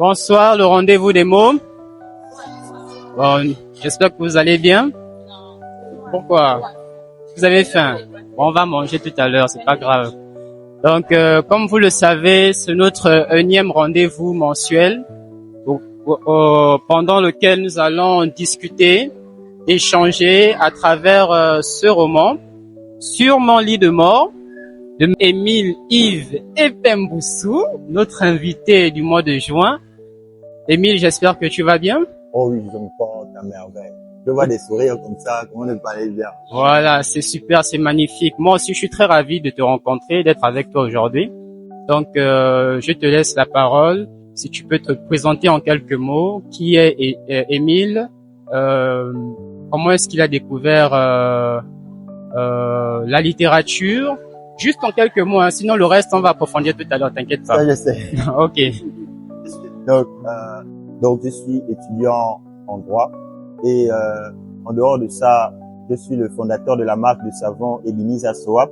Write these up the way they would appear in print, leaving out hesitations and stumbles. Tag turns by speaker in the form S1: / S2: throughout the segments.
S1: Bonsoir, le rendez-vous des mômes. Bon, j'espère que vous allez bien. Pourquoi? Vous avez faim? Bon, on va manger tout à l'heure, c'est pas grave. Donc, comme vous le savez, c'est notre énième rendez-vous mensuel pendant lequel nous allons discuter, échanger à travers ce roman, Sur mon lit de mort, de Émile Yves Epemboussou, notre invité du mois de juin. Émile, j'espère que tu vas bien.
S2: Oh oui, je me porte à merveille. Je vois des sourires comme ça, comment ne pas aller bien.
S1: Voilà, c'est super, c'est magnifique. Moi aussi, je suis très ravi de te rencontrer, d'être avec toi aujourd'hui. Donc, je te laisse la parole. Si tu peux te présenter en quelques mots, qui est Émile, comment est-ce qu'il a découvert la littérature, juste en quelques mots, hein, sinon le reste on va approfondir tout à l'heure, t'inquiète pas.
S2: Ça, je sais.
S1: Ok.
S2: Donc, je suis étudiant en droit et en dehors de ça, je suis le fondateur de la marque de savon Ebenezer Soap.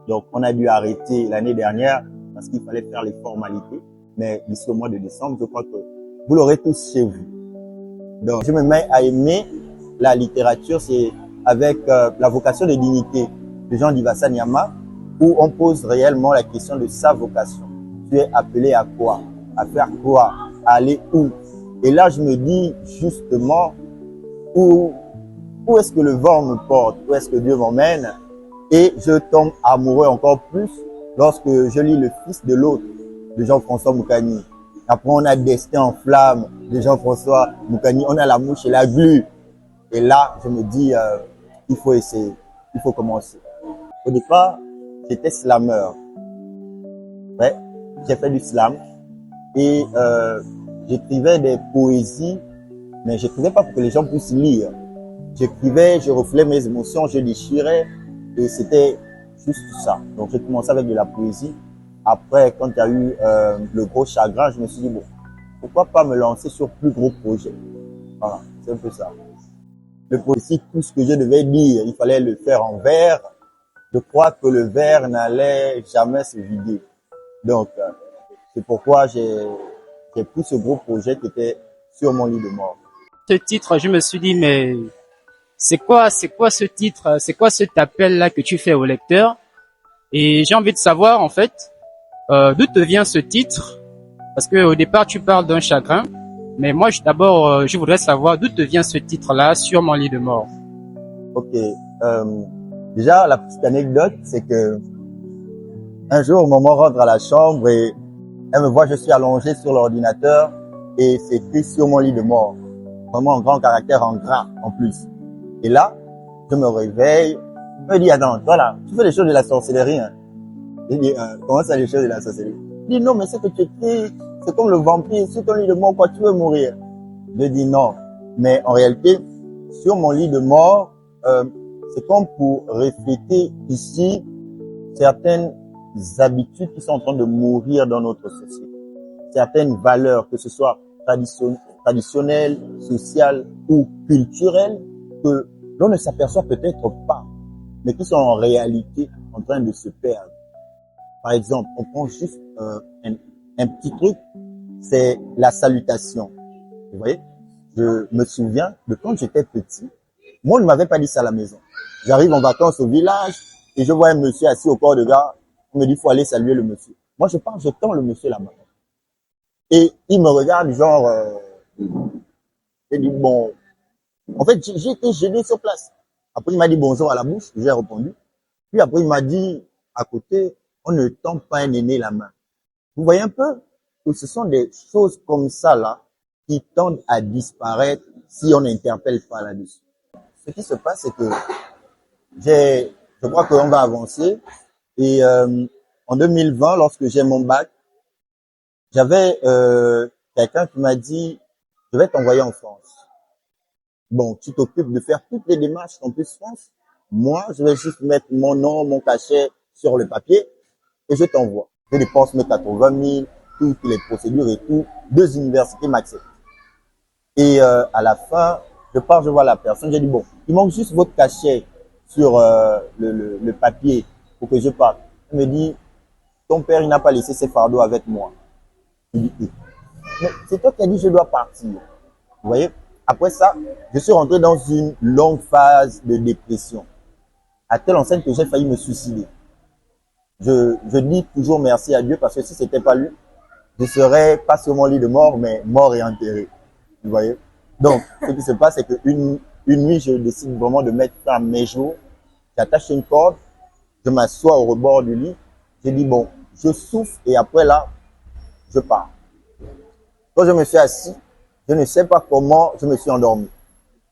S2: Donc, on a dû arrêter l'année dernière parce qu'il fallait faire les formalités. Mais d'ici au mois de décembre, je crois que vous l'aurez tous chez vous. Donc, je me mets à aimer la littérature, c'est avec la vocation de dignité de Jean Divassa Nyama, où on pose réellement la question de sa vocation. Tu es appelé à quoi? À faire quoi? À aller où? Et là, je me dis justement, où est-ce que le vent me porte? Où est-ce que Dieu m'emmène? Et je tombe amoureux encore plus lorsque je lis Le Fils de l'autre de Jean-François Moukani. Après, on a Destin en flamme de Jean-François Moukani. On a La mouche et la glu. Et là, je me dis, il faut essayer, il faut commencer. Au départ, j'étais slameur. Ouais, j'ai fait du slam. Et j'écrivais des poésies, mais j'écrivais pas pour que les gens puissent lire. J'écrivais, je reflais mes émotions, je déchirais, et c'était juste ça. Donc j'ai commencé avec de la poésie. Après, quand il y a eu le gros chagrin, je me suis dit, bon, pourquoi pas me lancer sur plus gros projets? Voilà, c'est un peu ça. Le poésie, tout ce que je devais dire, il fallait le faire en vers. Je crois que le vers n'allait jamais se vider. Donc, c'est pourquoi j'ai pris ce gros projet qui était Sur mon lit de mort.
S1: Ce titre, je me suis dit, mais c'est quoi ce titre? C'est quoi cet appel-là que tu fais au lecteur? Et j'ai envie de savoir, en fait, d'où te vient ce titre? Parce que au départ, tu parles d'un chagrin. Mais moi, d'abord, je voudrais savoir d'où te vient ce titre-là, Sur mon lit de mort.
S2: Ok. Déjà, la petite anecdote, c'est que un jour, maman rentre à la chambre et elle me voit, je suis allongé sur l'ordinateur et c'est écrit Sur mon lit de mort. Vraiment en grand caractère, en gras en plus. Et là, je me réveille, je me dis, attends, voilà, tu fais les choses de la sorcellerie, hein. Je dis, comment ça, les choses de la sorcellerie? Je dis, non, mais ce que tu écris, c'est comme le vampire, sur ton lit de mort, quoi, tu veux mourir. Je dis non. Mais en réalité, sur mon lit de mort, c'est comme pour refléter ici certaines habitudes qui sont en train de mourir dans notre société. Certaines valeurs, que ce soit traditionnelles, sociales ou culturelles, que l'on ne s'aperçoit peut-être pas, mais qui sont en réalité en train de se perdre. Par exemple, on prend juste un petit truc, c'est la salutation. Vous voyez, je me souviens de quand j'étais petit, moi on ne m'avait pas dit ça à la maison. J'arrive en vacances au village et je vois un monsieur assis au port de gare. On me dit, faut aller saluer le monsieur. Moi, je pars, je tends le monsieur la main. Et il me regarde, genre, j'ai dit, bon. En fait, j'ai été gêné sur place. Après, il m'a dit bonjour à la bouche, j'ai répondu. Puis après, il m'a dit, à côté, on ne tend pas un aîné la main. Vous voyez un peu que ce sont des choses comme ça, là, qui tendent à disparaître si on n'interpelle pas là-dessus. Ce qui se passe, c'est que je crois qu'on va avancer. Et en 2020, lorsque j'ai mon bac, j'avais quelqu'un qui m'a dit, je vais t'envoyer en France. Bon, tu t'occupes de faire toutes les démarches Campus France. Moi, je vais juste mettre mon nom, mon cachet sur le papier et je t'envoie. Je dépense mes 80 000, toutes les procédures et tout. 2 universités m'acceptent. Et à la fin, je pars, je vois la personne. J'ai dit, bon, il manque juste votre cachet sur le papier pour que je parte. Il me dit, ton père, il n'a pas laissé ses fardeaux avec moi. Je dis, mais c'est toi qui as dit je dois partir. Vous voyez? Après ça, je suis rentré dans une longue phase de dépression. À telle enseigne que j'ai failli me suicider. Je dis toujours merci à Dieu parce que si c'était pas lui, je serais pas sur mon lit de mort, mais mort et enterré. Vous voyez? Donc, ce qui se passe, c'est une nuit, je décide vraiment de mettre fin à mes jours. J'attache une corde, je m'assois au rebord du lit. Je dis, bon, je souffle et après là, je pars. Quand je me suis assis, je ne sais pas comment je me suis endormi.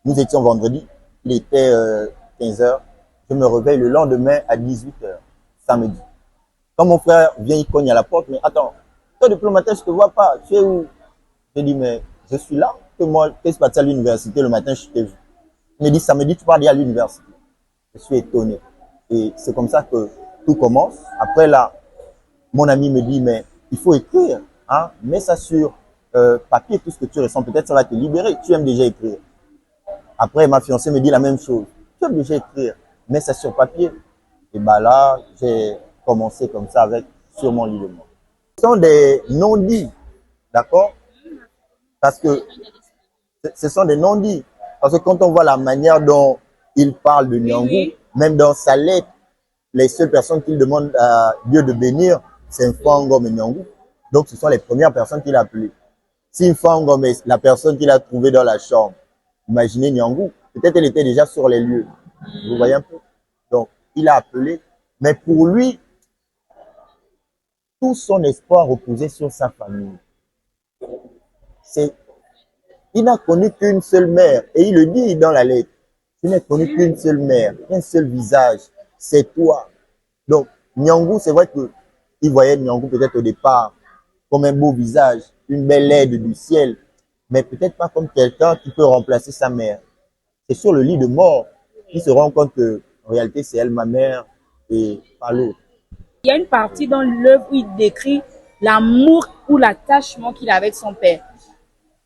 S2: Nous étions vendredi, il était 15 heures. Je me réveille le lendemain à 18 heures, samedi. Quand mon frère vient, il cogne à la porte, mais attends, toi depuis le matin, je te vois pas, tu es où? Je dis, mais je suis là, que moi, qu'est-ce qui se passe à l'université le matin, je t'ai vu. Il me dit, samedi, tu pars aller à l'université. Je suis étonné. Et c'est comme ça que tout commence. Après là, mon ami me dit, mais il faut écrire, hein, mets ça sur papier, tout ce que tu ressens, peut-être ça va te libérer, tu aimes déjà écrire. Après, ma fiancée me dit la même chose, tu aimes déjà écrire, mets ça sur papier. Et bah là, j'ai commencé comme ça avec sur mon lit de mort. Ce sont des non-dits, d'accord? Parce que ce sont des non-dits. Parce que quand on voit la manière dont il parle de Nyangou, même dans sa lettre, les seules personnes qu'il demande à Dieu de bénir, c'est Mfangom et Nyangou. Donc, ce sont les premières personnes qu'il a appelées. Si Mfangom est la personne qu'il a trouvée dans la chambre, imaginez Nyangou, peut-être elle était déjà sur les lieux. Vous voyez un peu? Donc, il a appelé. Mais pour lui, tout son espoir reposait sur sa famille. Il n'a connu qu'une seule mère. Et il le dit dans la lettre. Je n'ai connu qu'une seule mère, un seul visage. C'est toi. Donc, Nyangou, c'est vrai qu'il voyait Nyangou peut-être au départ comme un beau visage, une belle aide du ciel, mais peut-être pas comme quelqu'un qui peut remplacer sa mère. C'est sur le lit de mort qu'il se rend compte que, en réalité, c'est elle, ma mère, et pas l'autre.
S3: Il y a une partie dans l'œuvre où il décrit l'amour ou l'attachement qu'il avait avec son père.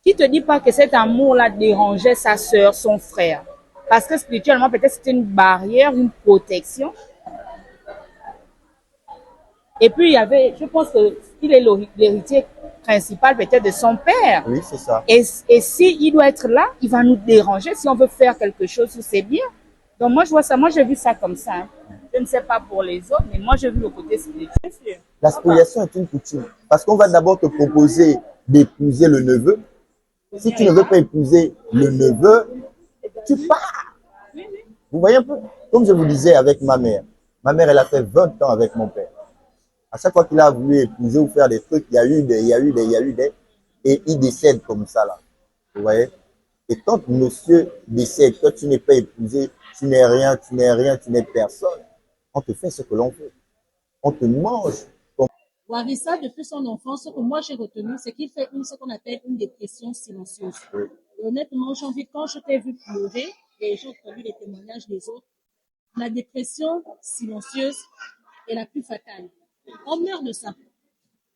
S3: Qui te dit pas que cet amour-là dérangeait sa sœur, son frère? Parce que spirituellement, peut-être c'était une barrière, une protection. Et puis, il y avait, je pense qu'il est l'héritier principal peut-être de son père.
S2: Oui, c'est ça.
S3: Et s'il doit être là, il va nous déranger si on veut faire quelque chose sur ses biens. Donc moi, je vois ça, moi j'ai vu ça comme ça. Hein. Je ne sais pas pour les autres, mais moi j'ai vu le côté spirituel.
S2: La spoliation est une coutume. Parce qu'on va d'abord te proposer d'épouser le neveu. Si tu ne veux pas épouser le neveu, tu pars. Vous voyez un peu? Comme je vous disais avec ma mère. Ma mère, elle a fait 20 ans avec mon père. À chaque fois qu'il a voulu épouser ou faire des trucs, il y a eu des, et il décède comme ça, là. Vous voyez? Et quand monsieur décède, toi, tu n'es pas épousé, tu n'es rien, tu n'es personne, on te fait ce que l'on veut. On te mange.
S4: Warissa, depuis son enfance, ce que moi j'ai retenu, c'est qu'il fait ce qu'on appelle une dépression silencieuse.
S2: Oui.
S4: Et honnêtement, j'ai envie, quand je t'ai vu pleurer, et j'ai entendu les témoignages des autres, la dépression silencieuse est la plus fatale. On meurt de ça.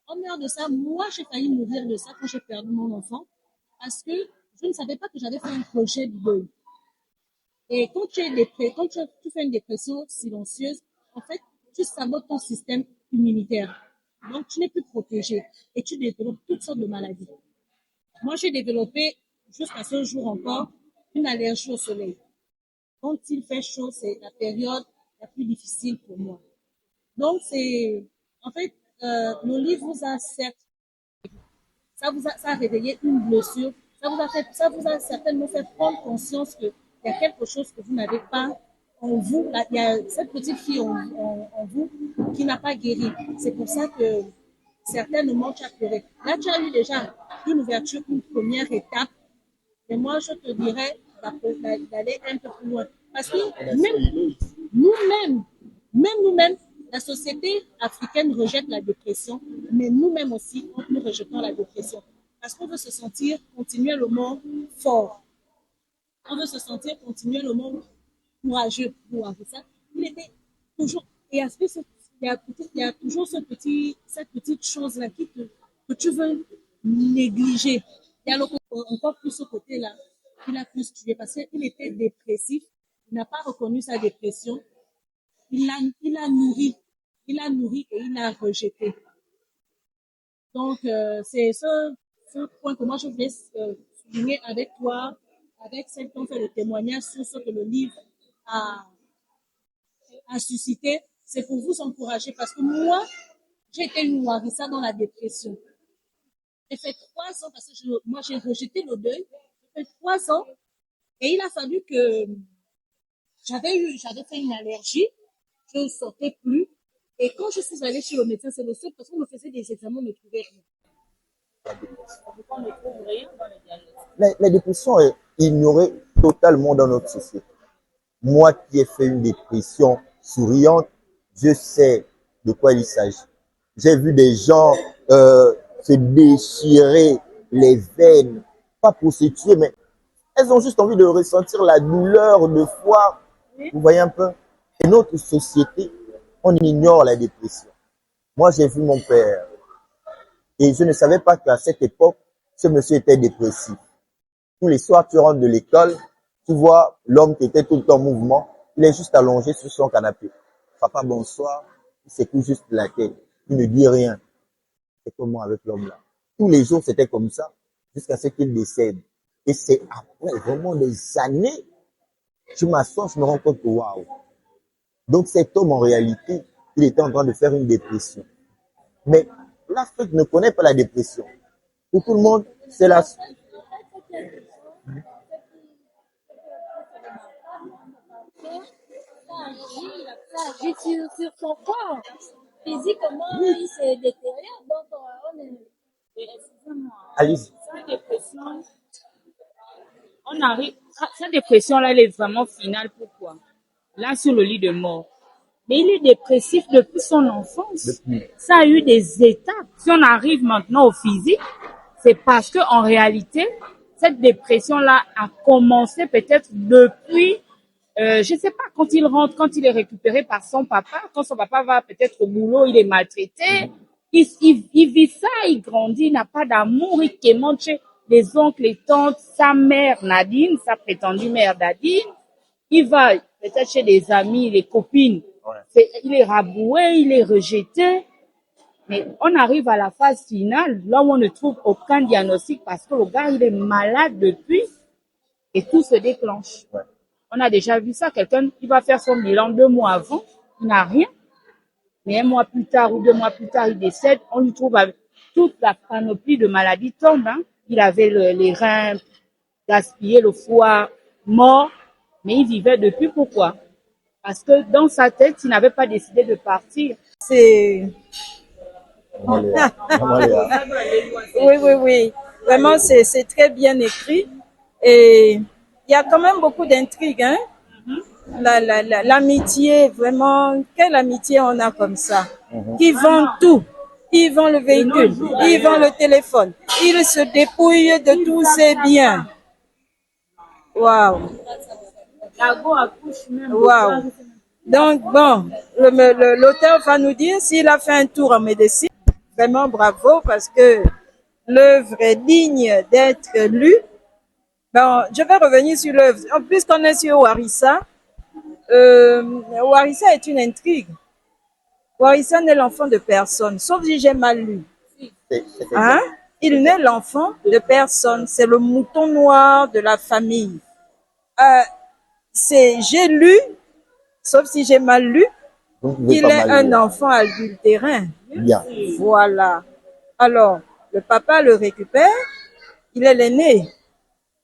S4: On meurt de ça. Moi, j'ai failli mourir de ça quand j'ai perdu mon enfant, parce que je ne savais pas que j'avais fait un projet de deuil. Et quand tu fais une dépression silencieuse, en fait, tu sabotes ton système immunitaire. Donc, tu n'es plus protégé et tu développes toutes sortes de maladies. Moi, j'ai développé, jusqu'à ce jour encore, une allergie au soleil. Quand il fait chaud, c'est la période la plus difficile pour moi. Donc, en fait, le livre vous a certes, ça a réveillé une blessure, ça vous a certainement fait prendre conscience qu'il y a quelque chose que vous n'avez pas en vous. Là, il y a cette petite fille en vous qui n'a pas guéri. C'est pour ça que certainement tu as pleuré. Là, tu as eu déjà une ouverture, une première étape. Et moi, je te dirais d'aller un peu plus loin. Parce que même nous-mêmes, la société africaine rejette la dépression, mais nous-mêmes aussi, nous rejetons la dépression. Parce qu'on veut se sentir continuellement fort. On veut se sentir continuellement courageux. Ça, il était toujours. Et il y a toujours cette petite chose-là que tu veux négliger. Il y a encore plus ce côté-là qu'il a plus tué parce qu'il était dépressif. Il n'a pas reconnu sa dépression. Il a nourri et il a rejeté. Donc, c'est ce point que moi je voulais souligner avec toi, avec celles qui ont fait le témoignage sur ce que le livre a, a suscité, c'est pour vous encourager parce que moi, j'ai été une Warissa dans la dépression. J'ai fait 3 ans parce que moi j'ai rejeté le deuil. J'ai fait 3 ans et il a fallu que j'avais fait une allergie, je ne sortais plus. Et quand je suis allée chez le médecin, c'est le seul parce qu'on me faisait des examens, on ne trouvait rien. On ne trouve rien dans les diagnostics.
S2: La dépression est ignorée totalement dans notre société. Moi qui ai fait une dépression souriante, je sais de quoi il s'agit. J'ai vu des gens se déchirer les veines, pas pour se tuer, mais elles ont juste envie de ressentir la douleur de foi. Vous voyez un peu? Et notre société, on ignore la dépression. Moi, j'ai vu mon père et je ne savais pas qu'à cette époque, ce monsieur était dépressif. Tous les soirs, tu rentres de l'école, tu vois l'homme qui était tout le temps en mouvement, il est juste allongé sur son canapé. Papa, bonsoir, il secoue juste la tête, il ne dit rien. C'est comment avec l'homme là? Tous les jours, c'était comme ça, jusqu'à ce qu'il décède. Et c'est après vraiment des années, je m'assois, je me rends compte que waouh. Donc cet homme, en réalité, il était en train de faire une dépression. Mais l'Afrique ne connaît pas la dépression. Pour tout le monde, c'est la...
S4: Ça agit sur son corps. Physiquement, il se détériore. Donc, on est... Excusez-moi.
S2: Alice.
S3: Cette dépression, on arrive, cette dépression-là, elle est vraiment finale. Pourquoi? Là, sur le lit de mort. Mais il est dépressif depuis son enfance. Ça a eu des étapes. Si on arrive maintenant au physique, c'est parce que en réalité, cette dépression-là a commencé peut-être depuis, je sais pas, quand il rentre, quand il est récupéré par son papa, quand son papa va peut-être au boulot, il est maltraité. Il vit ça, il grandit, il n'a pas d'amour, il quémande chez les oncles, les tantes, sa mère Nadine, sa prétendue mère Nadine. Il va peut-être chez des amis, les copines. Il est raboué, il est rejeté. Mais on arrive à la phase finale, là où on ne trouve aucun diagnostic parce que le gars, il est malade depuis et tout se déclenche.
S2: Ouais.
S3: On a déjà vu ça, quelqu'un qui va faire son bilan 2 mois avant, il n'a rien. Mais 1 mois plus tard ou 2 mois plus tard, il décède. On lui trouve avec toute la panoplie de maladies tombe. Hein. Il avait les reins gaspillés, le foie mort, mais il vivait depuis. Pourquoi? Parce que dans sa tête, il n'avait pas décidé de partir.
S5: C'est... Oui. Vraiment, c'est très bien écrit. Et il y a quand même beaucoup d'intrigues. Hein? L'amitié, vraiment, quelle amitié on a comme ça. Qui vendent tout. Ils vendent le véhicule, ils vendent le téléphone. Ils se dépouillent de tous ses biens. Waouh. Waouh. Donc, bon, l'auteur va nous dire s'il a fait un tour en médecine. Vraiment bravo parce que l'œuvre est digne d'être lue. Bon, je vais revenir sur l'œuvre. En plus, qu'on est sur Warissa, Warissa est une intrigue. Warissa n'est l'enfant de personne, sauf si j'ai mal lu. Hein? Il n'est l'enfant de personne. C'est le mouton noir de la famille. J'ai lu, sauf si j'ai mal lu, qu'il est un enfant adultérin.
S2: Bien.
S5: Voilà. Alors, le papa le récupère, il est l'aîné.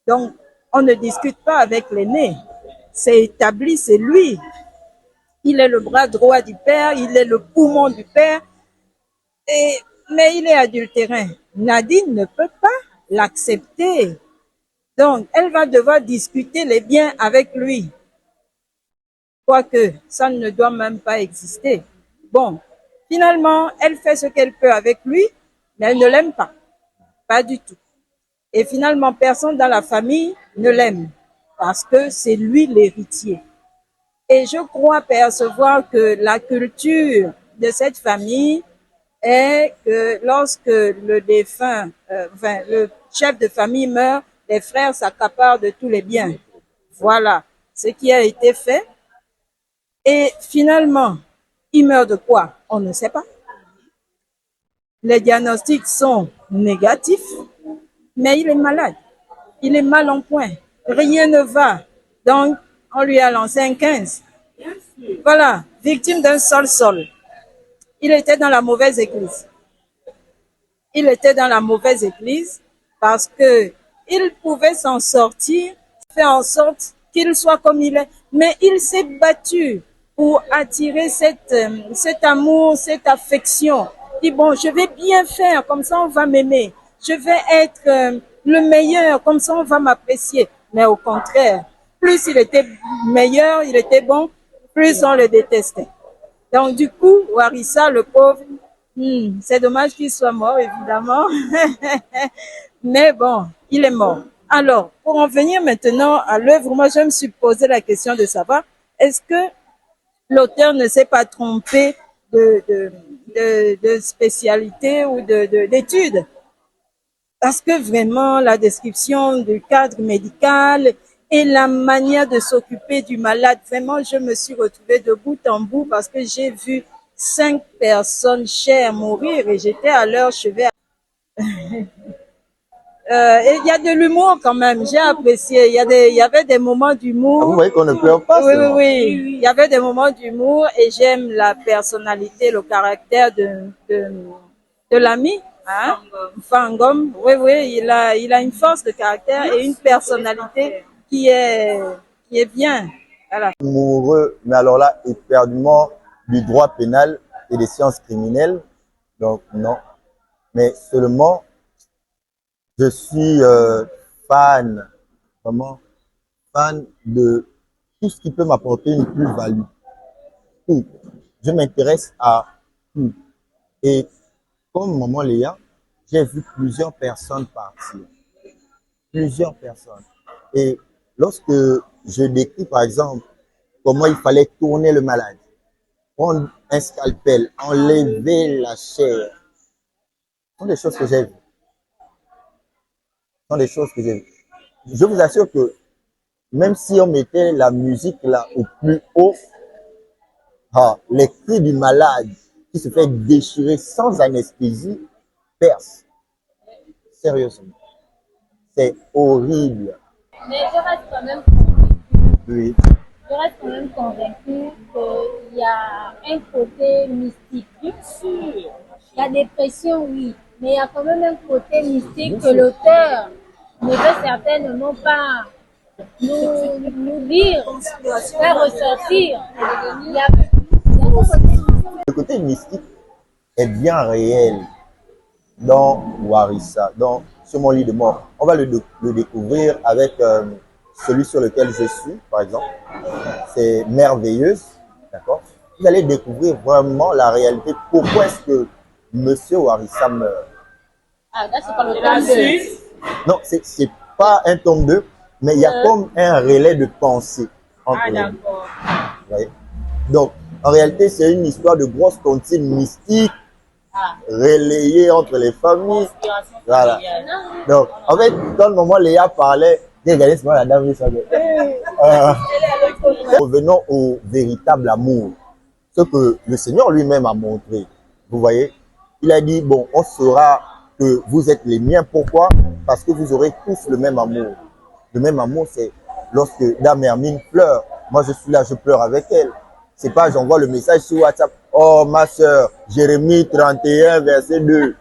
S5: Donc, on ne discute pas avec l'aîné. C'est établi, c'est lui. Il est le bras droit du père, il est le poumon du père. Mais il est adultérin. Nadine ne peut pas l'accepter. Donc, elle va devoir discuter les biens avec lui. Quoique, ça ne doit même pas exister. Bon, finalement, elle fait ce qu'elle peut avec lui, mais elle ne l'aime pas. Pas du tout. Et finalement, personne dans la famille ne l'aime parce que c'est lui l'héritier. Et je crois percevoir que la culture de cette famille est que lorsque le défunt, le chef de famille meurt, les frères s'accaparent de tous les biens. Voilà ce qui a été fait. Et finalement, il meurt de quoi? On ne sait pas. Les diagnostics sont négatifs. mais il est malade. Il est mal en point. Rien ne va. Donc, on lui a lancé un 15. Voilà, victime d'un sol. Il était dans la mauvaise église. Il était dans la mauvaise église parce que il pouvait s'en sortir, faire en sorte qu'il soit comme il est. Mais il s'est battu pour attirer cet amour, cette affection. Il dit, bon, je vais bien faire, comme ça on va m'aimer. Je vais être le meilleur, comme ça on va m'apprécier. Mais au contraire, plus il était meilleur, il était bon, plus on le détestait. Donc du coup, Warissa, le pauvre, c'est dommage qu'il soit mort, évidemment. Mais bon, il est mort. Alors, pour en venir maintenant à l'œuvre, moi je me suis posé la question de savoir, est-ce que l'auteur ne s'est pas trompé de spécialité ou d'études? Parce que vraiment, la description du cadre médical et la manière de s'occuper du malade, vraiment, je me suis retrouvée de bout en bout parce que j'ai vu 5 personnes chères mourir et j'étais à leur chevet. Et il y a de l'humour quand même, j'ai apprécié. Il y avait des moments d'humour.
S2: Ah, vous voyez qu'on ne pleure pas.
S5: Oui. Il y avait des moments d'humour et j'aime la personnalité, le caractère de l'ami. Hein? Fangom, oui, il a une force de caractère et une personnalité qui est bien. Voilà.
S2: Amoureux, mais alors là, éperdument du droit pénal et des sciences criminelles. Donc, non. Mais seulement, je suis fan, vraiment, fan de tout ce qui peut m'apporter une plus-value. Tout. Je m'intéresse à tout. Et comme maman Léa, j'ai vu plusieurs personnes partir. Plusieurs personnes. Et lorsque je décris, par exemple, comment il fallait tourner le malade, prendre un scalpel, enlever la chair, ce sont des choses que j'ai vues. Ce sont des choses que j'ai vues. Je vous assure que même si on mettait la musique là au plus haut, les cris du malade qui se fait déchirer sans anesthésie percent. Sérieusement. C'est horrible.
S6: Mais je reste quand même convaincue.
S2: Oui.
S6: Je reste quand même convaincue qu'il y a un côté mystique. Bien sûr. La dépression, oui. Mais il y a quand même un côté mystique que l'auteur ne veut certainement pas nous dire, faire ressortir. Il y a un côté mystique.
S2: Le côté mystique est bien réel dans Warissa, sur mon lit de mort. On va le découvrir avec celui sur lequel je suis, par exemple. C'est Merveilleuse, d'accord? Vous allez découvrir vraiment la réalité. Pourquoi est-ce que Monsieur Warissa meurt?
S6: Ah, là, c'est pas le tome 2.
S2: Non, c'est pas un tome 2, mais il y a comme un relais de pensée entre les deux. Vous voyez? Donc, en réalité, c'est une histoire de grosse tontine mystique relayée entre les familles. Voilà. Donc, en fait, quand le moment Léa parlait, j'ai regardé souvent la dame. Revenons au véritable amour. Ce que le Seigneur lui-même a montré. Vous voyez? Il a dit, bon, on saura que vous êtes les miens. Pourquoi? Parce que vous aurez tous le même amour. Le même amour, c'est lorsque Dame Hermine pleure. Moi, je suis là, je pleure avec elle. C'est pas, j'envoie le message sur WhatsApp. Oh, ma soeur, Jérémie 31, verset 2.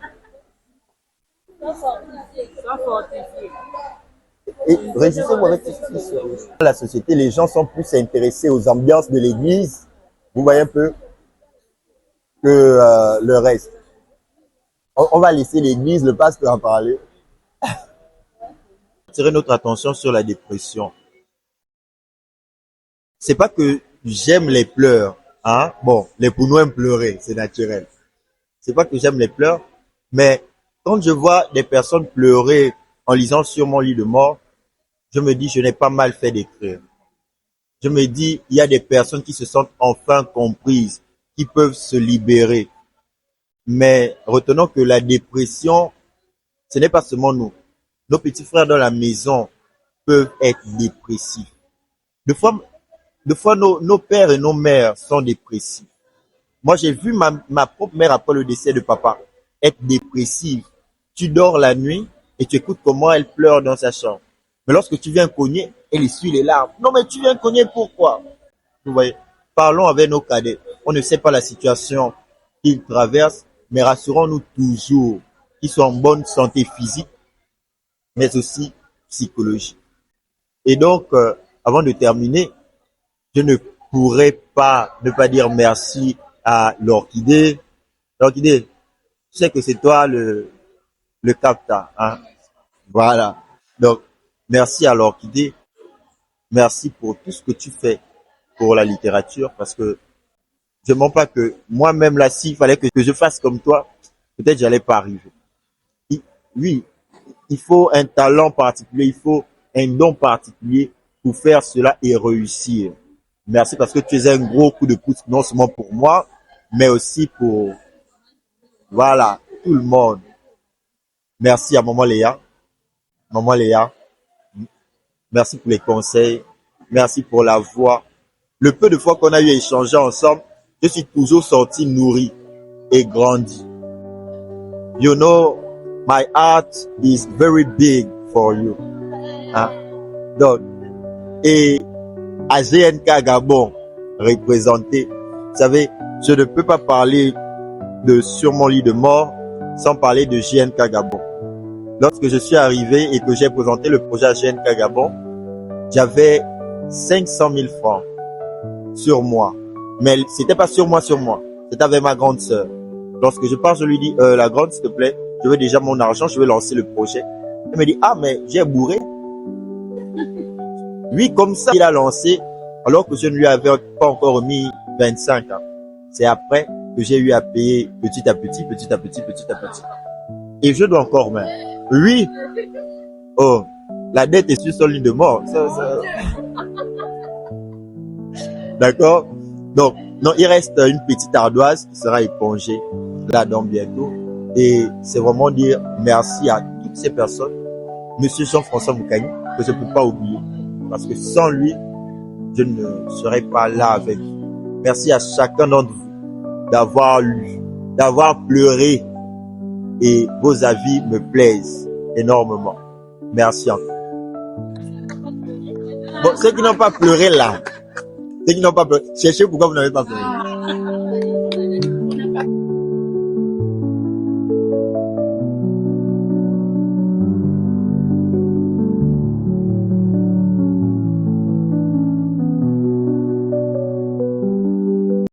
S2: Et réjouissez-vous avec ceci. Dans la société, les gens sont plus intéressés aux ambiances de l'église, vous voyez un peu, que le reste. On va laisser l'église, le pasteur en parler. Attirer notre attention sur la dépression. C'est pas que j'aime les pleurs, hein. Bon, les Pounois aiment pleurer, c'est naturel. C'est pas que j'aime les pleurs, mais quand je vois des personnes pleurer en lisant sur mon lit de mort, je me dis, je n'ai pas mal fait d'écrire. Je me dis, il y a des personnes qui se sentent enfin comprises, qui peuvent se libérer. Mais retenons que la dépression, ce n'est pas seulement nous. Nos petits frères dans la maison peuvent être dépressifs. Des fois nos pères et nos mères sont dépressifs. Moi, j'ai vu ma propre mère après le décès de papa être dépressive. Tu dors la nuit, et tu écoutes comment elle pleure dans sa chambre. Mais lorsque tu viens cogner, elle essuie les larmes. Non, mais tu viens cogner pourquoi? Vous voyez, parlons avec nos cadets. On ne sait pas la situation qu'ils traversent, mais rassurons-nous toujours qu'ils sont en bonne santé physique, mais aussi psychologique. Et donc, avant de terminer, je ne pourrais pas ne pas dire merci à l'orchidée. L'orchidée, je sais que c'est toi le capta, hein. Voilà. Donc, merci à l'orchidée. Merci pour tout ce que tu fais pour la littérature, parce que je ne mens pas que moi-même là, s'il fallait que je fasse comme toi, peut-être j'allais pas arriver. Oui, il faut un talent particulier, il faut un don particulier pour faire cela et réussir. Merci parce que tu es un gros coup de pouce, non seulement pour moi, mais aussi pour, voilà, tout le monde. Merci à Maman Léa. Maman Léa, merci pour les conseils. Merci pour la voix. Le peu de fois qu'on a eu échangé ensemble, je suis toujours sorti nourri et grandi. You know, my heart is very big for you. Hein? Donc, et à GNK Gabon, représenté, vous savez, je ne peux pas parler de Sur mon lit de mort sans parler de GNK Gabon. Lorsque je suis arrivé et que j'ai présenté le projet à GNK Gabon, j'avais 500 000 francs sur moi. Mais c'était pas sur moi, c'était avec ma grande sœur. Lorsque je pars, je lui dis, la grande, s'il te plaît, je veux déjà mon argent, je vais lancer le projet. Elle me dit, ah, mais j'ai bourré. Lui, comme ça, il a lancé, alors que je ne lui avais pas encore remis 25 ans. C'est après que j'ai eu à payer petit à petit. Et je dois encore même. Lui, oh, la dette est sur son lit de mort. D'accord? Donc, non, il reste une petite ardoise qui sera épongée là-dedans bientôt. Et c'est vraiment dire merci à toutes ces personnes. Monsieur Jean-François Moukani, que je ne peux pas oublier. Parce que sans lui, je ne serais pas là avec vous. Merci à chacun d'entre vous d'avoir lu, d'avoir pleuré. Et vos avis me plaisent énormément. Merci encore. Bon, ceux qui n'ont pas pleuré là, ceux qui n'ont pas pleuré, cherchez pourquoi vous n'avez pas pleuré.